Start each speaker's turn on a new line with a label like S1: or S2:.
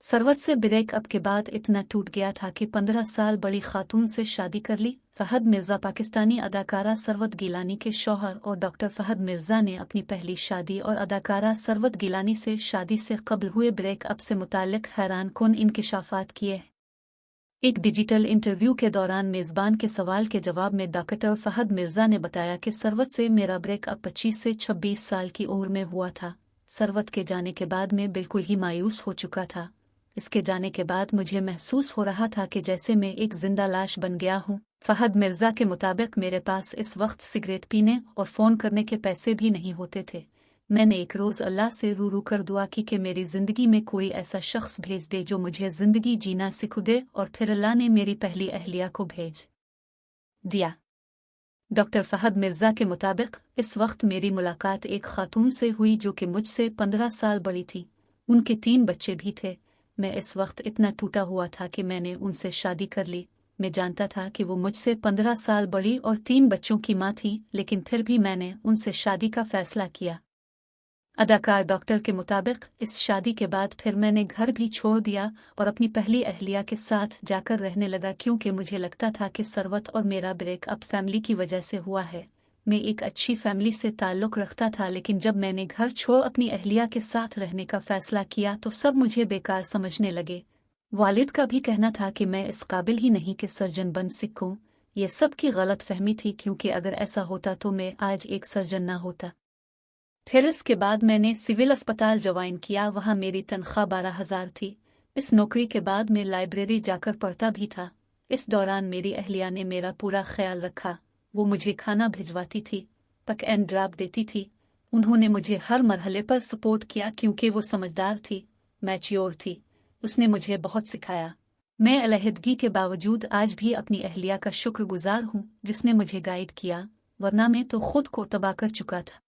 S1: सरवत से ब्रेकअप के बाद इतना टूट गया था कि 15 साल बड़ी खातून से शादी कर ली। फहद मिर्जा पाकिस्तानी अदाकारा सरवत गिलानी के शौहर और डॉक्टर फहद मिर्जा ने अपनी पहली शादी और अदाकारा सरवत गिलानी से शादी से कबल हुए ब्रेकअप से मुताल्लिक हैरानकुन इंकिशाफात किए। एक डिजिटल इंटरव्यू के दौरान मेज़बान के सवाल के जवाब में डॉक्टर फहद मिर्जा ने बताया कि सरवत से मेरा ब्रेकअप 25 से 26 साल की उम्र में हुआ था। सरवत के जाने के बाद मैं बिल्कुल ही मायूस हो चुका था। इसके जाने के बाद मुझे महसूस हो रहा था कि जैसे मैं एक जिंदा लाश बन गया हूँ। फहद मिर्जा के मुताबिक मेरे पास इस वक्त सिगरेट पीने और फ़ोन करने के पैसे भी नहीं होते थे। मैंने एक रोज़ अल्लाह से रू कर दुआ की कि मेरी ज़िंदगी में कोई ऐसा शख्स भेज दे जो मुझे ज़िंदगी जीना सिखा दे, और फिर अल्लाह ने मेरी पहली अहलिया को भेज दिया। डॉक्टर फहद मिर्जा के मुताबिक इस वक्त मेरी मुलाकात एक खातून से हुई जो कि मुझसे 15 साल बड़ी थी। उनके 3 बच्चे भी थे। मैं इस वक्त इतना टूटा हुआ था कि मैंने उनसे शादी कर ली। मैं जानता था कि वो मुझसे 15 साल बड़ी और 3 बच्चों की माँ थी, लेकिन फिर भी मैंने उनसे शादी का फैसला किया। अदाकार डॉक्टर के मुताबिक इस शादी के बाद फिर मैंने घर भी छोड़ दिया और अपनी पहली अहलिया के साथ जाकर रहने लगा, क्योंकि मुझे लगता था कि सरवत और मेरा ब्रेकअप फैमिली की वजह से हुआ है। मैं एक अच्छी फैमिली से ताल्लुक़ रखता था, लेकिन जब मैंने घर छोड़ अपनी अहलिया के साथ रहने का फैसला किया तो सब मुझे बेकार समझने लगे। वालिद का भी कहना था कि मैं इस काबिल ही नहीं कि सर्जन बन सकूं। ये सब की गलत फहमी थी, क्योंकि अगर ऐसा होता तो मैं आज एक सर्जन ना होता। फिर इसके बाद मैंने सिविल अस्पताल ज्वाइन किया। वहाँ मेरी तनख्वाह 12,000 थी। इस नौकरी के बाद मैं लाइब्रेरी जाकर पढ़ता भी था। इस दौरान मेरी अहलिया ने मेरा पूरा ख्याल रखा। वो मुझे खाना भिजवाती थी, पिक एंड ड्रॉप देती थी। उन्होंने मुझे हर मरहले पर सपोर्ट किया, क्योंकि वो समझदार थी, मैच्योर थी। उसने मुझे बहुत सिखाया। मैं अलहदगी के बावजूद आज भी अपनी अहलिया का शुक्रगुजार हूँ जिसने मुझे गाइड किया, वरना मैं तो खुद को तबाह कर चुका था।